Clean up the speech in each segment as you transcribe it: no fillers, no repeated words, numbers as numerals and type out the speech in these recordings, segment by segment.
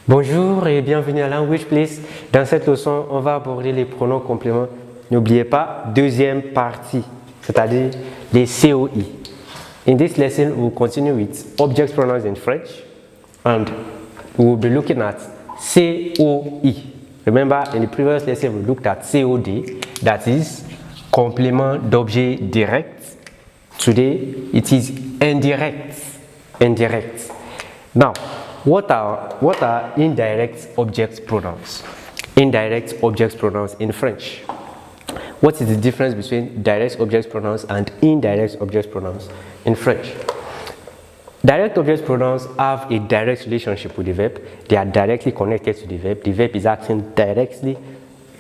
Bonjour et bienvenue à Language Place. Dans cette leçon, on va aborder les pronoms compléments. N'oubliez pas, deuxième partie, c'est-à-dire les COI. In this lesson, we will continue with object pronouns in French and we will be looking at COI. Remember, in the previous lesson, we looked at COD, that is complément d'objet direct. Today, it is indirect. Indirect. Now, what are indirect object pronouns? Indirect object pronouns in French. What is the difference between direct object pronouns and indirect object pronouns in French? Direct object pronouns have a direct relationship with the verb. They are directly connected to the verb. The verb is acting directly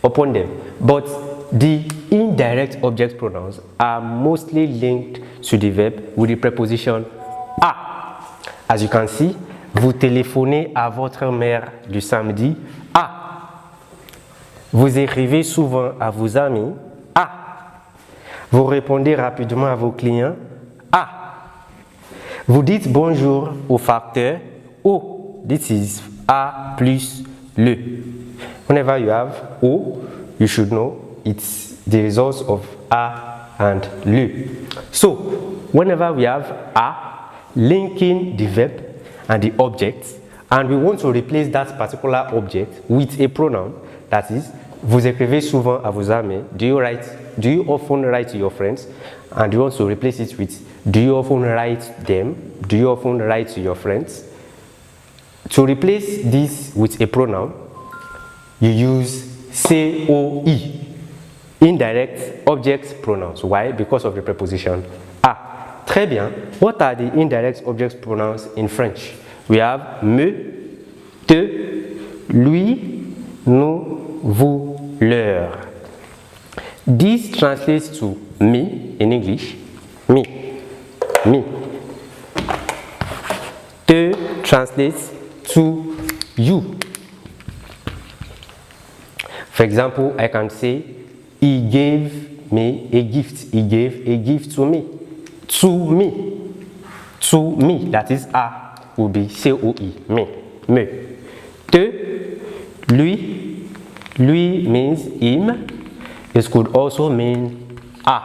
upon them. But the indirect object pronouns are mostly linked to the verb with the preposition à. As you can see, vous téléphonez à votre mère le samedi à. Vous écrivez souvent à vos amis à. Vous répondez rapidement à vos clients à. Vous dites bonjour au facteur au. This is a plus le. Whenever you have o, you should know it's the result of a and le. So, whenever we have a, linking the verb and the object, and we want to replace that particular object with a pronoun, that is, vous écrivez souvent à vos amis, do you often write to your friends, and you want to replace it with, do you often write them, do you often write to your friends? To replace this with a pronoun, you use COI, indirect object pronouns. Why? Because of the preposition à. Très bien. What are the indirect object pronouns in French? We have me, te, lui, nous, vous, leur. This translates to me in English. Me. Me. Te translates to you. For example, I can say, he gave me a gift. He gave a gift to me. To me. To me. That is a. Will be COI. Me. Me. Te. Lui. Lui means him. It could also mean a.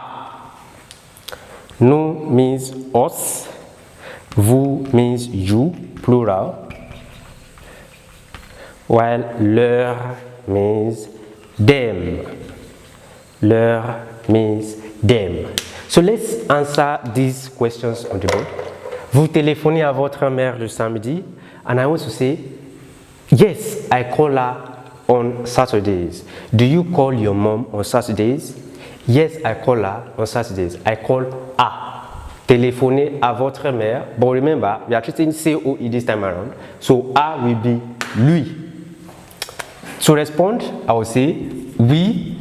Nous means us. Vous means you, plural. While leur means them. Leur means them. So let's answer these questions on the board. Vous téléphonez à votre mère le samedi, and I want to say, yes, I call her on Saturdays. Do you call your mom on Saturdays? Yes, I call her on Saturdays. I call her. Téléphonez à votre mère. But remember, we are treating COI this time around. So a will be lui. To respond, I will say, oui,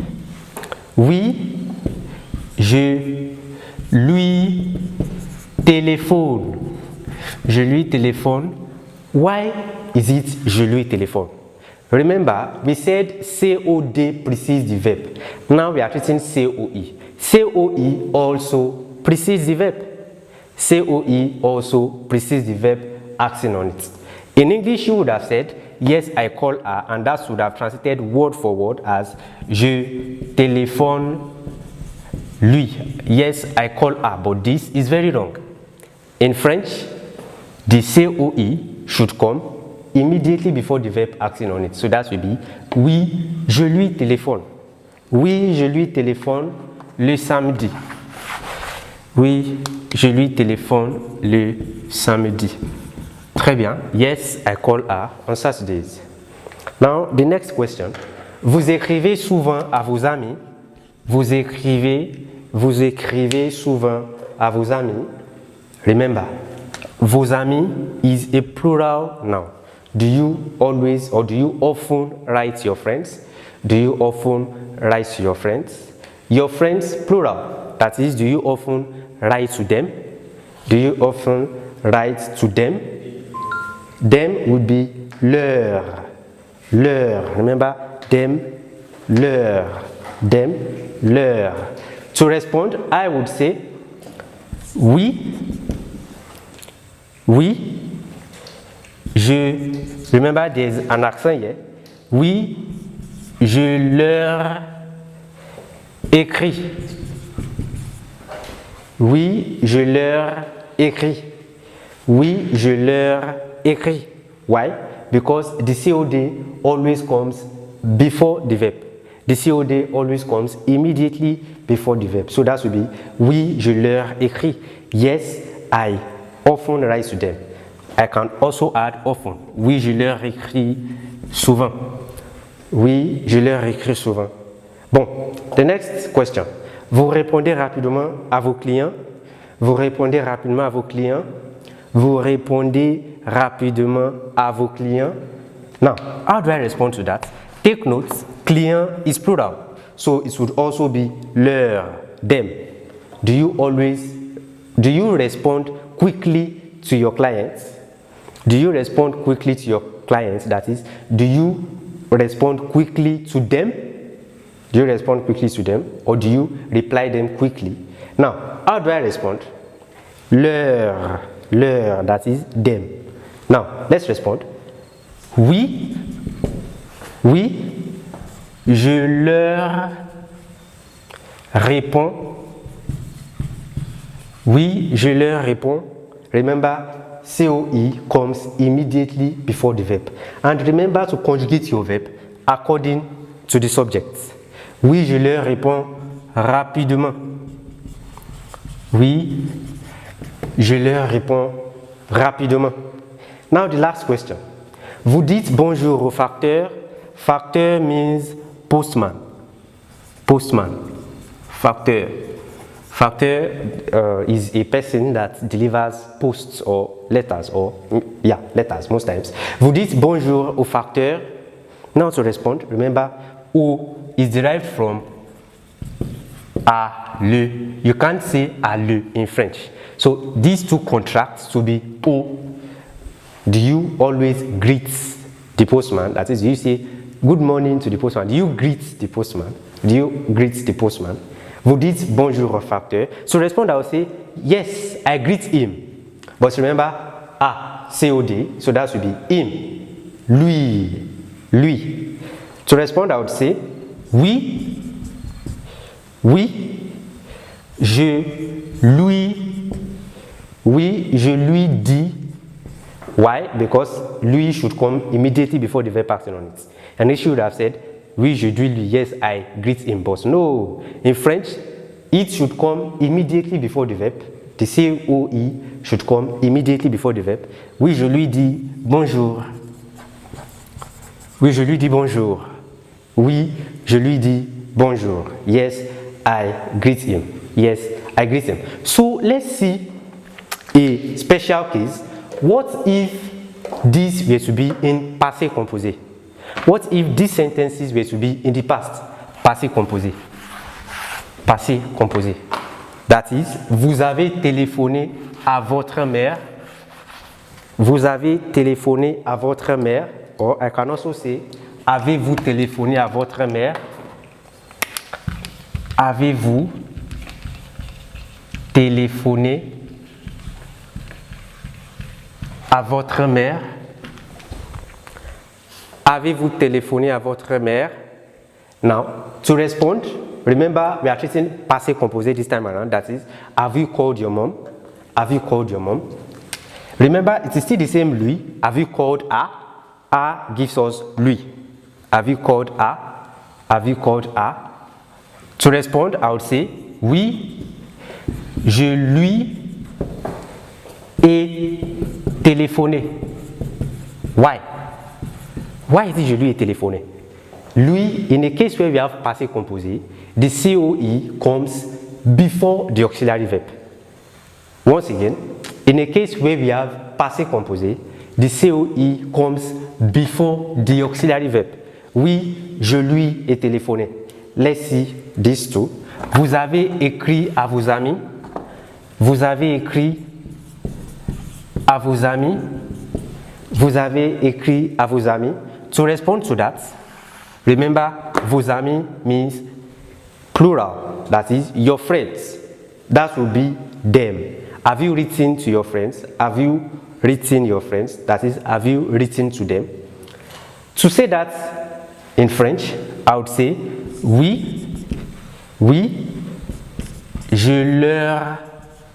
je lui téléphone. Je lui téléphone. Why is it je lui téléphone? Remember, we said COD precedes the verb. Now we are treating COI. COI also precedes the verb. COI also precedes the verb acting on it. In English, you would have said, yes, I call her, and that would have translated word for word as je téléphone lui. Yes, I call her, but this is very wrong. In French, the COI should come immediately before the verb acting on it. So that will be oui, je lui téléphone. Oui, je lui téléphone le samedi. Oui, je lui téléphone le samedi. Très bien. Yes, I call her on Saturdays. Now, the next question. Vous écrivez souvent à vos amis. Vous écrivez souvent à vos amis. Remember, vos amis is a plural noun. Do you always or do you often write to your friends? Do you often write to your friends? Your friends, plural. That is, do you often write to them? Do you often write to them? Them would be leur. Leur. Remember, them, leur. Them, leur. To respond, I would say, oui, je Remember, there's an accent here. Oui, je leur écris. Oui, je leur écris. Oui, je leur écris. Why? Because the COD always comes before the verb. The COD always comes immediately before the verb. So that would be, oui, je leur écris. Yes, I often write to them. I can also add often. Oui, je leur écris souvent. Oui, je leur écris souvent. Bon, the next question. Vous répondez rapidement à vos clients. Vous répondez rapidement à vos clients. Vous répondez rapidement à vos clients. Now, how do I respond to that? Take notes. Client is plural. So it would also be leur, them. Do you respond quickly to your clients? Do you respond quickly to your clients? That is, do you respond quickly to them? Do you respond quickly to them? Or do you reply them quickly? Now, how do I respond? Leur, that is them. Now, let's respond. Oui, je leur réponds. Oui, je leur réponds. Remember, COE comes immediately before the verb. And remember to conjugate your verb according to the subject. Oui, je leur réponds rapidement. Oui, je leur réponds rapidement. Now the last question. Vous dites bonjour au facteur. Facteur means postman. Postman. Facteur. Facteur is a person that delivers posts or letters, letters most times. Vous dites bonjour au facteur. Now to respond, remember, au is derived from à le. You can't say à le in French. So these two contracts to be au. Do you always greet the postman? That is, do you say good morning to the postman? Do you greet the postman? Do you greet the postman? Vous dites bonjour au facteur. So respond, I will say, yes, I greet him. But remember, COD, so that would be him. Lui. To respond, I would say, oui, je lui dis. Why? Because lui should come immediately before the verb action on it. And it should have said, oui, je dis lui, yes, I greet him. But no, in French, it should come immediately before the verb. The COE should come immediately before the verb. Oui, je lui dis bonjour. Oui, je lui dis bonjour. Oui, je lui dis bonjour. Yes, I greet him. Yes, I greet him. So let's see a special case. What if these were to be in passé composé? What if these sentences were to be in the past? Passé composé. Passé composé. That is, vous avez téléphoné à votre mère. Vous avez téléphoné à votre mère. Or, I can also say, avez-vous téléphoné à votre mère? Avez-vous téléphoné à votre mère? Avez-vous téléphoné à votre mère? Now, to respond, remember we are treating passé composé this time around. That is, have you called your mom? Have you called your mom? Remember, it is still the same lui. Have you called a? A gives us lui. Have you called a? Have you called a? To respond, I would say, oui, je lui ai téléphoné. Why? Why is it je lui ai téléphoné? Lui, in a case where we have passé composé, the COE comes before the auxiliary verb. Once again, in a case where we have passé composé, the COE comes before the auxiliary verb. Oui, je lui ai téléphoné. Let's see these two. Vous avez écrit à vos amis. Vous avez écrit à vos amis. Vous avez écrit à vos amis. To respond to that, remember, vos amis means plural. That is, your friends. That will be them. Have you written to your friends? Have you written your friends? That is, have you written to them? To say that in French, I would say oui, je leur,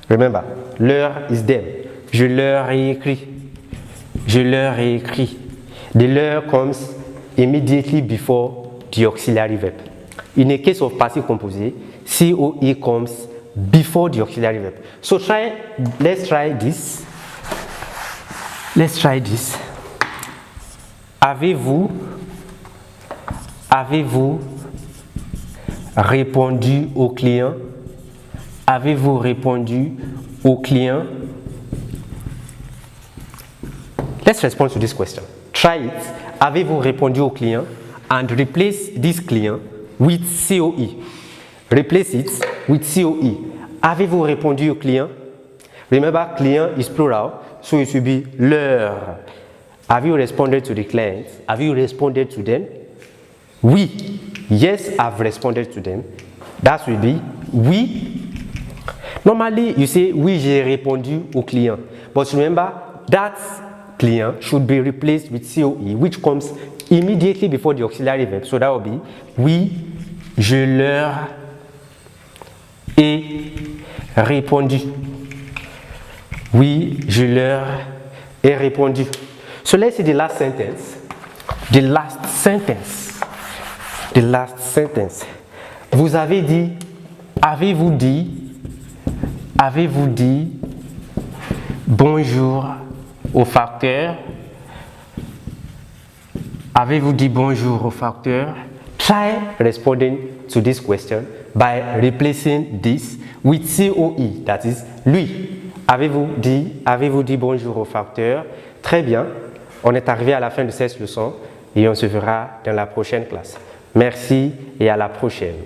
remember, leur is them. Je leur ai écrit. Je leur ai écrit. The leur comes immediately before the auxiliary verb. In the case of passive composé, COE comes before the auxiliary verb. So let's try this. Let's try this. Avez-vous répondu au client? Avez-vous répondu au client? Let's respond to this question. Try it. Avez-vous répondu au client? And replace this client with COE. Replace it with COE. Avez-vous répondu au client? Remember, client is plural, so it will be leur. Have you responded to the client? Have you responded to them? Oui. Yes, I've responded to them. That will be oui. Normally, you say oui, j'ai répondu au client. But remember, that client should be replaced with COE, which comes immediately before the auxiliary verb. So that will be oui, je leur ai répondu. Oui, je leur ai répondu. So let's see the last sentence. The last sentence. The last sentence. Vous avez dit, avez-vous dit bonjour au facteur? Avez-vous dit bonjour au facteur? Try responding to this question by replacing this with COE, that is lui. Avez-vous dit bonjour au facteur? Très bien, on est arrivé à la fin de cette leçon et on se verra dans la prochaine classe. Merci et à la prochaine.